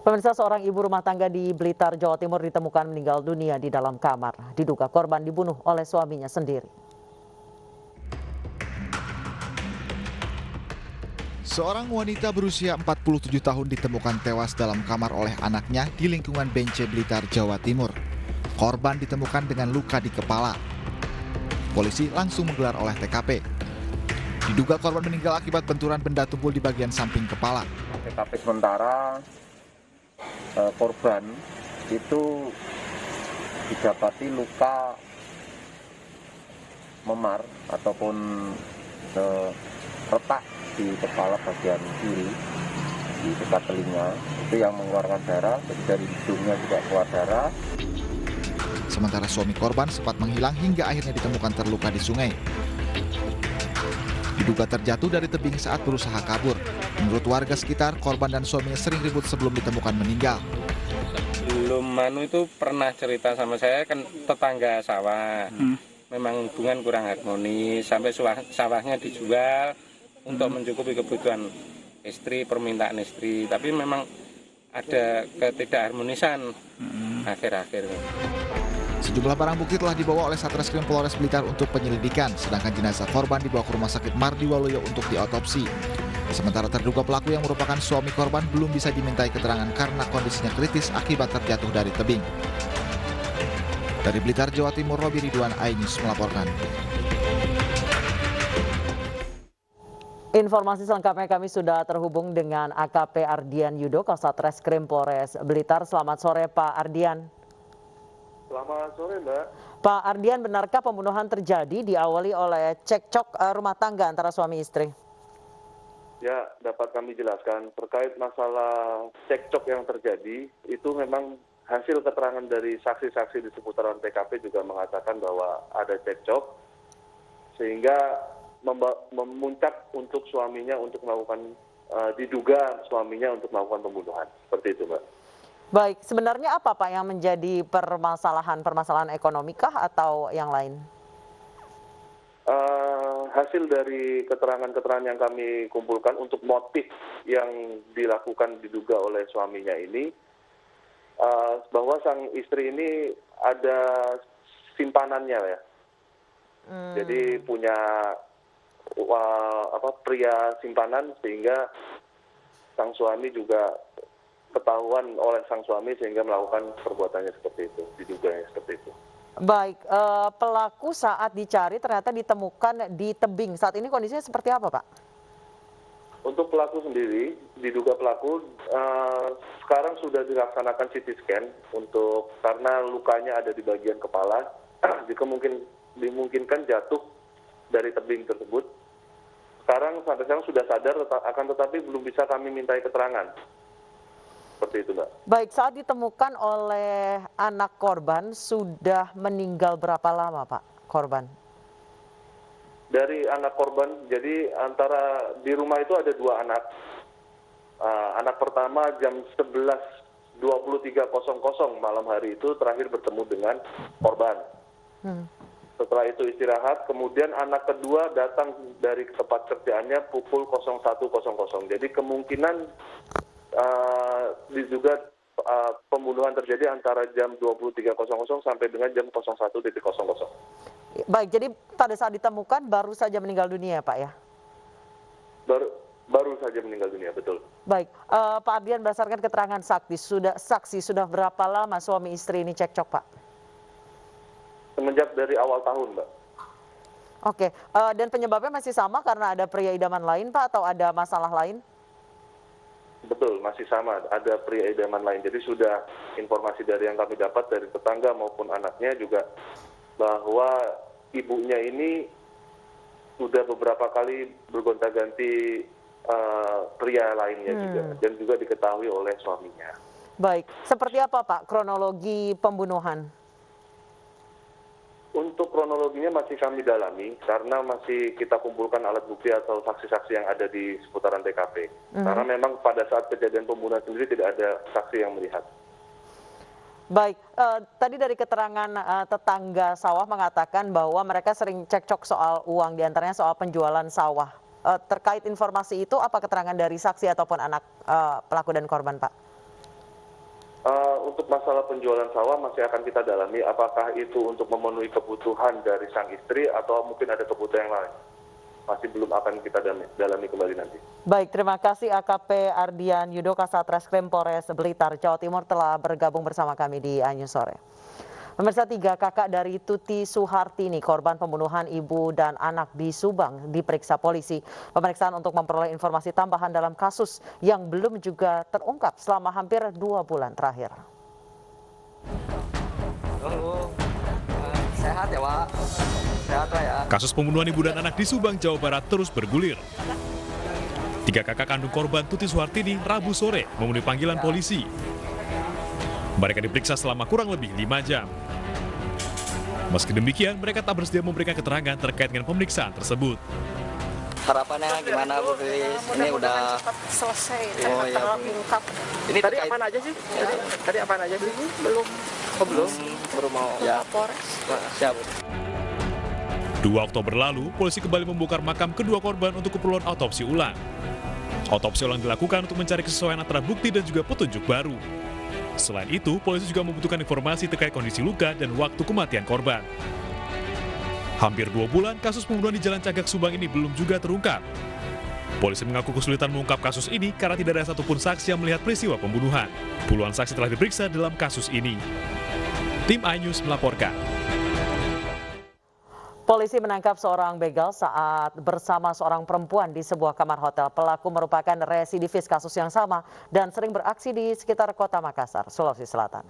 Pemirsa, seorang ibu rumah tangga di Blitar, Jawa Timur ditemukan meninggal dunia di dalam kamar. Diduga korban dibunuh oleh suaminya sendiri. Seorang wanita berusia 47 tahun ditemukan tewas dalam kamar oleh anaknya di lingkungan Bence, Blitar, Jawa Timur. Korban ditemukan dengan luka di kepala. Polisi langsung menggelar olah TKP. Diduga korban meninggal akibat benturan benda tumpul di bagian samping kepala. TKP sementara korban itu didapati luka memar ataupun retak di kepala bagian kiri di dekat telinga, itu yang mengeluarkan darah. Jadi dari hidungnya juga keluar darah. Sementara suami korban sempat menghilang hingga akhirnya ditemukan terluka di sungai. Diduga terjatuh dari tebing saat berusaha kabur. Menurut warga sekitar, korban dan suaminya sering ribut sebelum ditemukan meninggal. Belum itu pernah cerita sama saya, kan tetangga sawah. Memang hubungan kurang harmonis, sampai sawahnya dijual untuk mencukupi kebutuhan istri, permintaan istri. Tapi memang ada ketidakharmonisan akhir-akhir. Sejumlah barang bukti telah dibawa oleh Satreskrim Polres Blitar untuk penyelidikan, sedangkan jenazah korban dibawa ke Rumah Sakit Mardiwaluyo untuk diotopsi. Sementara terduga pelaku yang merupakan suami korban belum bisa dimintai keterangan karena kondisinya kritis akibat terjatuh dari tebing. Dari Blitar, Jawa Timur, Robi Ridwan, iNews melaporkan. Informasi selengkapnya kami sudah terhubung dengan AKP Ardian Yudo, Satreskrim Polres Blitar. Selamat sore Pak Ardian. Selamat sore, Mbak. Pak Ardian, benarkah pembunuhan terjadi diawali oleh cekcok rumah tangga antara suami istri? Ya, dapat kami jelaskan terkait masalah cekcok yang terjadi, itu memang hasil keterangan dari saksi-saksi di seputaran TKP juga mengatakan bahwa ada cekcok, sehingga memuncak untuk suaminya untuk melakukan, diduga suaminya untuk melakukan pembunuhan. Seperti itu, Mbak. Baik, sebenarnya apa Pak yang menjadi permasalahan ekonomi kah atau yang lain? Hasil dari keterangan-keterangan yang kami kumpulkan untuk motif yang dilakukan diduga oleh suaminya ini, bahwa sang istri ini ada simpanannya ya. Jadi punya pria simpanan, sehingga sang suami juga ketahuan oleh sang suami sehingga melakukan perbuatannya seperti itu, diduganya seperti itu. Baik, pelaku saat dicari ternyata ditemukan di tebing. Saat ini kondisinya seperti apa, Pak? Untuk pelaku sendiri, diduga pelaku sekarang sudah dilaksanakan CT scan karena lukanya ada di bagian kepala, dimungkinkan jatuh dari tebing tersebut. Sampai sekarang sudah sadar, akan tetapi belum bisa kami mintai keterangan. Seperti itu, Mbak. Baik, saat ditemukan oleh anak korban, sudah meninggal berapa lama, Pak, korban? Dari anak korban, jadi antara di rumah itu ada dua anak. Anak pertama jam 11.23.00 malam hari itu terakhir bertemu dengan korban. Setelah itu istirahat, kemudian anak kedua datang dari tempat kerjaannya pukul 01.00. Jadi kemungkinan diduga pembunuhan terjadi antara jam 23.00 sampai dengan jam 01.00. Baik, jadi pada saat ditemukan baru saja meninggal dunia, Pak ya? Baru saja meninggal dunia, betul. Baik, Pak Ardian, berdasarkan keterangan saksi sudah berapa lama suami istri ini cekcok, Pak? Semenjak dari awal tahun, Mbak. Oke, dan penyebabnya masih sama karena ada pria idaman lain, Pak, atau ada masalah lain? Betul, masih sama, ada pria idaman lain. Jadi sudah informasi dari yang kami dapat dari tetangga maupun anaknya juga, bahwa ibunya ini sudah beberapa kali bergonta-ganti pria lainnya juga, dan juga diketahui oleh suaminya. Baik, seperti apa Pak kronologi pembunuhan? Untuk kronologinya masih kami dalami, karena masih kita kumpulkan alat bukti atau saksi-saksi yang ada di seputaran TKP. Karena memang pada saat kejadian pembunuhan sendiri tidak ada saksi yang melihat. Baik, tadi dari keterangan tetangga sawah mengatakan bahwa mereka sering cekcok soal uang, diantaranya soal penjualan sawah. Terkait informasi itu, apa keterangan dari saksi ataupun anak pelaku dan korban, Pak? Untuk masalah penjualan sawah masih akan kita dalami apakah itu untuk memenuhi kebutuhan dari sang istri atau mungkin ada kebutuhan yang lain. Masih belum akan kita dalami kembali nanti. Baik, terima kasih AKP Ardian Yudo Kasatreskrim Polres Blitar, Jawa Timur telah bergabung bersama kami di Anyus Sore. Pemirsa, 3 kakak dari Tuti Suhartini, korban pembunuhan ibu dan anak di Subang, diperiksa polisi. Pemeriksaan untuk memperoleh informasi tambahan dalam kasus yang belum juga terungkap selama hampir 2 bulan terakhir. Sehat ya, Pak. Sehat ya. Kasus pembunuhan ibu dan anak di Subang, Jawa Barat terus bergulir. 3 kakak kandung korban Tuti Suhartini Rabu sore memenuhi panggilan polisi. Mereka diperiksa selama kurang lebih 5 jam. Meski demikian, mereka tak bersedia memberikan keterangan terkait dengan pemeriksaan tersebut. Harapannya gimana, Bu Filis? Ini udah cepat selesai, Oh, iya, Bu. terungkap. Ini Tadi terkait- apaan aja sih? Tadi apaan aja sih? Belum Belum. Baru mau. Ya, Polres. siap. 2 Oktober lalu, polisi kembali membongkar makam kedua korban untuk keperluan otopsi ulang. Otopsi ulang dilakukan untuk mencari kesesuaian antara bukti dan juga petunjuk baru. Selain itu, polisi juga membutuhkan informasi terkait kondisi luka dan waktu kematian korban. Hampir 2 bulan, kasus pembunuhan di Jalan Cagak Subang ini belum juga terungkap. Polisi mengaku kesulitan mengungkap kasus ini karena tidak ada satupun saksi yang melihat peristiwa pembunuhan. Puluhan saksi telah diperiksa dalam kasus ini. Tim iNews melaporkan. Polisi menangkap seorang begal saat bersama seorang perempuan di sebuah kamar hotel. Pelaku merupakan residivis kasus yang sama dan sering beraksi di sekitar kota Makassar, Sulawesi Selatan.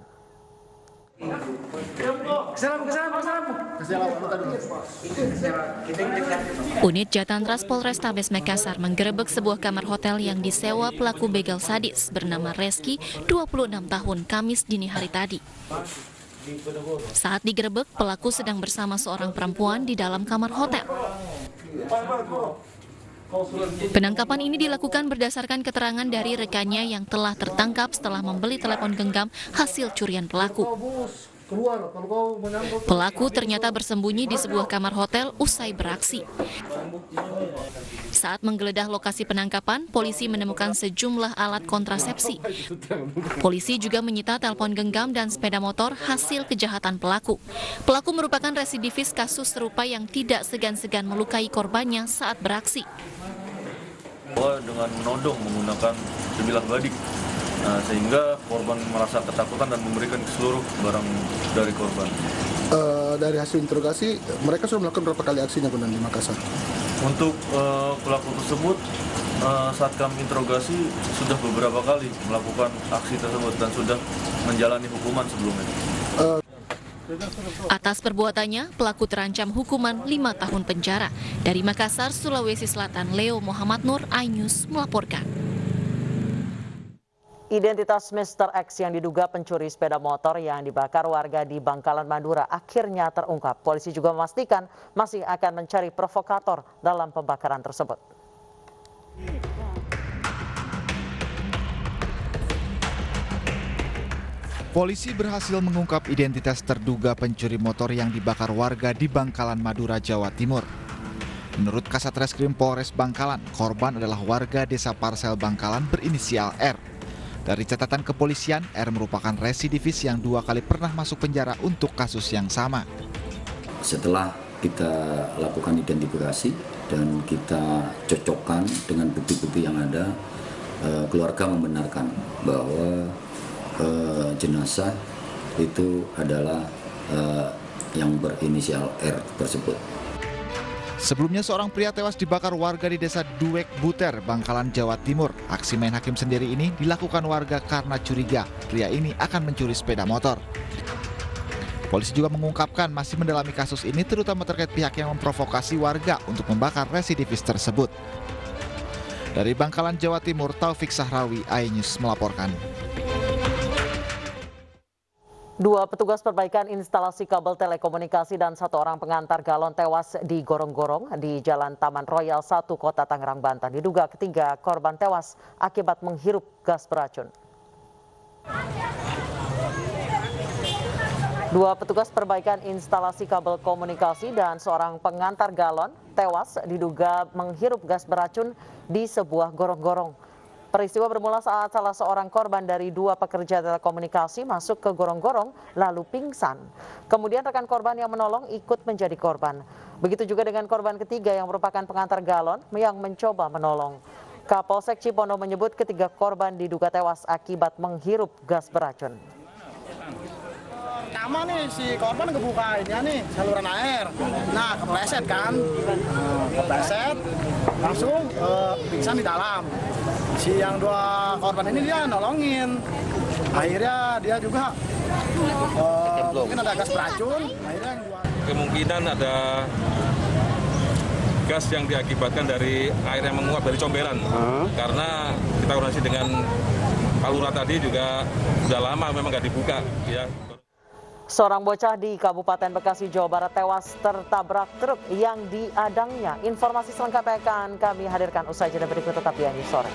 Unit Jatantras Polrestabes Makassar menggerebek sebuah kamar hotel yang disewa pelaku begal sadis bernama Reski, 26 tahun, Kamis dini hari tadi. Saat digerebek, pelaku sedang bersama seorang perempuan di dalam kamar hotel. Penangkapan ini dilakukan berdasarkan keterangan dari rekannya yang telah tertangkap setelah membeli telepon genggam hasil curian pelaku. Pelaku ternyata bersembunyi di sebuah kamar hotel usai beraksi. Saat menggeledah lokasi penangkapan, polisi menemukan sejumlah alat kontrasepsi. Polisi juga menyita telepon genggam dan sepeda motor hasil kejahatan pelaku. Pelaku merupakan residivis kasus serupa yang tidak segan-segan melukai korbannya saat beraksi. Dengan menodong menggunakan sebilah badik, sehingga korban merasa ketakutan dan memberikan seluruh barang dari korban. Dari hasil interogasi, mereka sudah melakukan berapa kali aksinya di Makassar? Untuk pelaku tersebut, saat kami interogasi sudah beberapa kali melakukan aksi tersebut dan sudah menjalani hukuman sebelumnya. Atas perbuatannya, pelaku terancam hukuman 5 tahun penjara. Dari Makassar, Sulawesi Selatan, Leo Muhammad Nur, iNews melaporkan. Identitas Mr. X yang diduga pencuri sepeda motor yang dibakar warga di Bangkalan, Madura akhirnya terungkap. Polisi juga memastikan masih akan mencari provokator dalam pembakaran tersebut. Polisi berhasil mengungkap identitas terduga pencuri motor yang dibakar warga di Bangkalan, Madura, Jawa Timur. Menurut Kasatreskrim Polres Bangkalan, korban adalah warga desa Parsel Bangkalan berinisial R. Dari catatan kepolisian, R merupakan residivis yang 2 kali pernah masuk penjara untuk kasus yang sama. Setelah kita lakukan identifikasi dan kita cocokkan dengan bukti-bukti yang ada, keluarga membenarkan bahwa jenazah itu adalah yang berinisial R tersebut. Sebelumnya seorang pria tewas dibakar warga di desa Duwek Buter, Bangkalan, Jawa Timur. Aksi main hakim sendiri ini dilakukan warga karena curiga pria ini akan mencuri sepeda motor. Polisi juga mengungkapkan masih mendalami kasus ini terutama terkait pihak yang memprovokasi warga untuk membakar residivis tersebut. Dari Bangkalan, Jawa Timur, Taufik Sahrawi, iNews melaporkan. 2 petugas perbaikan instalasi kabel telekomunikasi dan 1 orang pengantar galon tewas di gorong-gorong di Jalan Taman Royal 1, Kota Tangerang, Banten. Diduga ketiga korban tewas akibat menghirup gas beracun. 2 petugas perbaikan instalasi kabel komunikasi dan seorang pengantar galon tewas diduga menghirup gas beracun di sebuah gorong-gorong. Peristiwa bermula saat salah seorang korban dari 2 pekerja telekomunikasi masuk ke gorong-gorong lalu pingsan. Kemudian rekan korban yang menolong ikut menjadi korban. Begitu juga dengan korban ketiga yang merupakan pengantar galon yang mencoba menolong. Kapolsek Cipondo menyebut ketiga korban diduga tewas akibat menghirup gas beracun. Pertama nih si korban kebuka ini nih saluran air. Nah kepleset kan, kepleset langsung pingsan di dalam. Si yang 2 korban ini dia nolongin. Akhirnya dia juga mungkin ada gas beracun. Akhirnya kemungkinan ada gas yang diakibatkan dari air yang menguap dari comberan. Karena kita koordinasi dengan Pak Lurah tadi juga sudah lama memang nggak dibuka. Ya. Seorang bocah di Kabupaten Bekasi, Jawa Barat tewas tertabrak truk yang diadangnya. Informasi selengkapnya akan kami hadirkan usai jeda berikut, tetap di Anju Sore.